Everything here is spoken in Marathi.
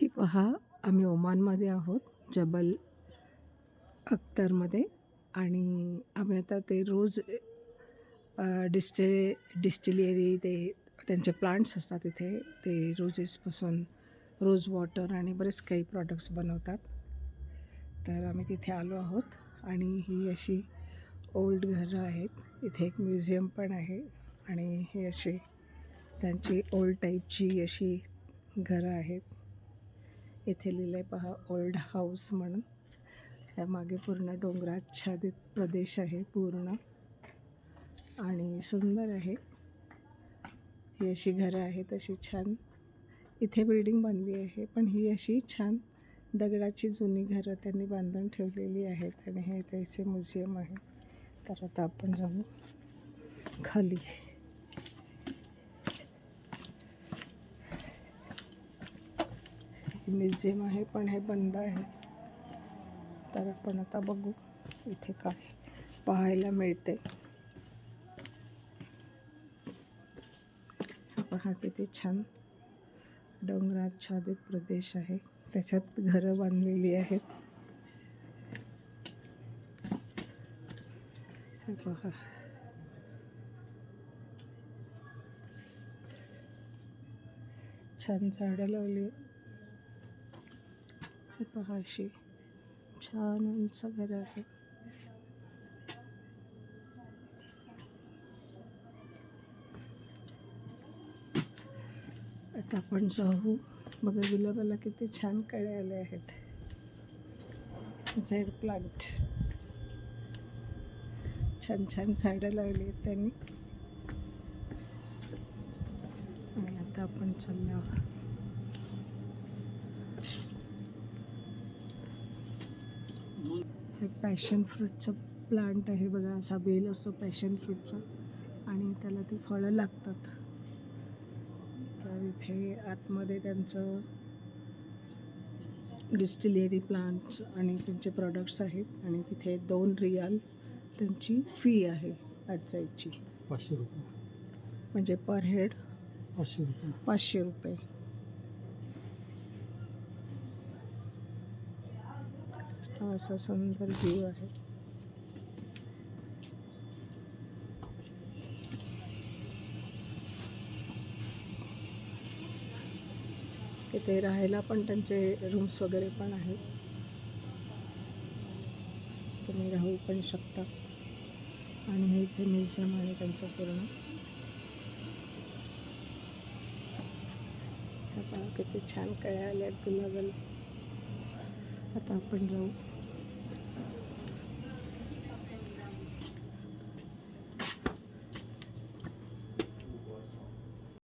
ही पहा, आम्ही ओमानमध्ये आहोत, जबल अख्तरमध्ये. आणि आम्ही आता ते रोज डिस्टिलरी ते त्यांचे प्लांट्स असतात इथे. ते रोजेसपासून रोज वॉटर आणि बरेच काही प्रॉडक्ट्स बनवतात. तर आम्ही तिथे आलो आहोत आणि ही अशी ओल्ड घरं आहेत. इथे एक म्युझियम पण आहे आणि हे अशी त्यांची ओल्ड टाईपची अशी घरं आहेत. इथे लिहिलं आहे पहा, ओल्ड हाऊस म्हणून. त्यामागे पूर्ण डोंगराच्छादित प्रदेश आहे पूर्ण आणि सुंदर आहे. ही अशी घरं आहेत, अशी छान. इथे बिल्डिंग बांधली आहे, पण ही अशी छान दगडाची जुनी घरं त्यांनी बांधून ठेवलेली आहेत आणि हे त्याचे म्युझियम आहे. तर आता आपण जाऊ खाली. म्युझियम आहे पण हे बंद आहे. तर आपण आता बघू इथे काय पाहायला मिळते. पहा किती छान डोंगराच्छादित प्रदेश आहे, त्याच्यात घरं बांधलेली आहेत. हे पहा, छान झाडं लावली. हे पहा, अशी छान उंच घरं आहेत. आता आपण जाऊ बघा, गुलाबाला किती छान कळे आले आहेत. झेड प्लांट, छान छान झाडं लावली आहेत त्यांनी. आणि आता आपण चाललो. हे पॅशन फ्रूटचं प्लांट आहे बघा, असा बेल असतो पॅशन फ्रूटचा आणि त्याला ती फळं लागतात. तर इथे आतमध्ये त्यांचं डिस्टिलरी प्लांट्स आणि त्यांचे प्रॉडक्ट्स आहेत आणि तिथे 2 रियाल त्यांची फी आहे आज जायची. 500 रुपये म्हणजे पर हेड 500 रुपये. 500 रुपये. हा असा सुंदर व्ह्यू आहे. इथे राहायला पण त्यांचे रूम्स वगैरे पण आहेत, तुम्ही राहू पण शकता. आणि हे इथे म्युझियम आहे त्यांचं पूर्ण. किती छान कळ्या आल्या आहेत गुलाबाला. आता आपण जाऊ.